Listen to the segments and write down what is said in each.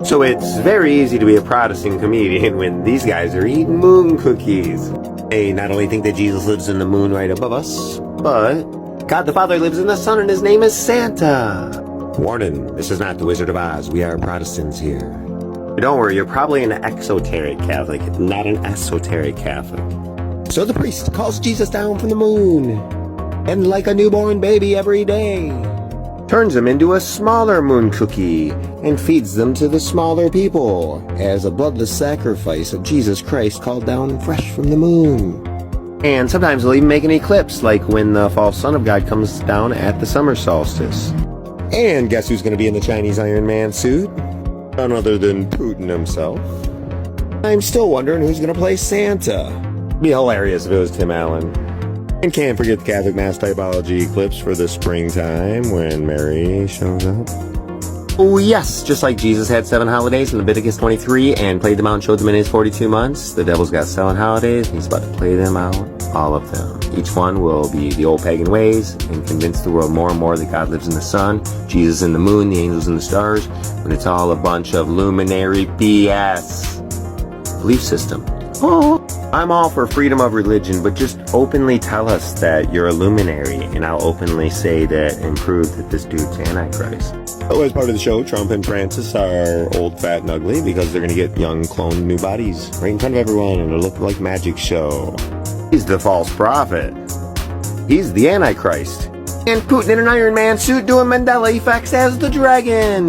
So it's very easy to be a Protestant comedian when these guys are eating moon cookies. They not only think that Jesus lives in the moon right above us, but God the Father lives in the Son and his name is Santa. Warning, this is not the Wizard of Oz. We are Protestants here. But don't worry, you're probably an exoteric Catholic, not an esoteric Catholic. So the priest calls Jesus down from the moon, and like a newborn baby every day, turns them into a smaller moon cookie and feeds them to the smaller people as a bloodless sacrifice of Jesus Christ called down fresh from the moon. And sometimes they'll even make an eclipse, like when the false son of God comes down at the summer solstice. And guess who's going to be in the Chinese Iron Man suit? None other than Putin himself. I'm still wondering who's going to play Santa. It'd be hilarious if it was Tim Allen. And can't forget the Catholic Mass Typology eclipse for the springtime when Mary shows up. Oh yes, just like Jesus had 7 holidays in Leviticus 23 and played them out and showed them in his 42 months, the devil's got 7 holidays and he's about to play them out, all of them. Each one will be the old pagan ways and convince the world more and more that God lives in the sun, Jesus in the moon, the angels in the stars, when it's all a bunch of luminary BS. Belief system. Oh, I'm all for freedom of religion, but just openly tell us that you're a luminary, and I'll openly say that and prove that this dude's Antichrist. Oh, as part of the show, Trump and Francis are old, fat, and ugly because they're going to get young, cloned new bodies right in front of everyone, and it'll look like magic show. He's the false prophet. He's the Antichrist. And Putin in an Iron Man suit doing Mandela effects as the dragon.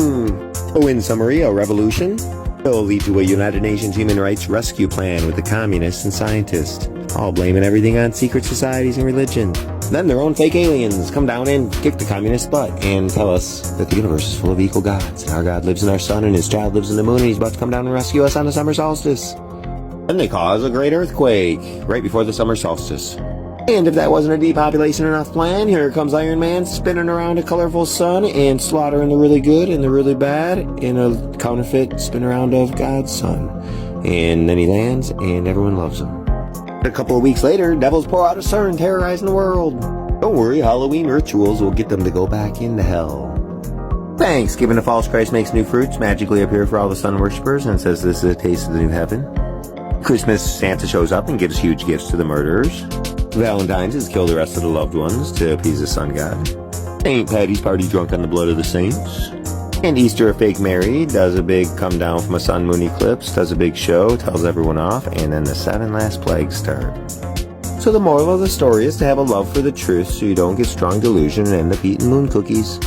Oh, in summary, a revolution will lead to a United Nations human rights rescue plan with the communists and scientists, all blaming everything on secret societies and religion. Then their own fake aliens come down and kick the communists' butt and tell us that the universe is full of equal gods, and our God lives in our sun, and his child lives in the moon, and he's about to come down and rescue us on the summer solstice. Then they cause a great earthquake right before the summer solstice. And if that wasn't a depopulation enough plan, here comes Iron Man spinning around a colorful sun and slaughtering the really good and the really bad in a counterfeit spin around of God's sun. And then he lands and everyone loves him. A couple of weeks later, devils pour out a CERN terrorizing the world. Don't worry, Halloween rituals will get them to go back into hell. Thanksgiving, the false Christ makes new fruits magically appear for all the sun worshippers and says this is a taste of the new heaven. Christmas, Santa shows up and gives huge gifts to the murderers. Valentine's is kill the rest of the loved ones to appease the sun god. St. Patty's party drunk on the blood of the saints. And Easter, a fake Mary does a big come down from a sun moon eclipse, does a big show, tells everyone off, and then the 7 last plagues start. So the moral of the story is to have a love for the truth so you don't get strong delusion and end up eating moon cookies.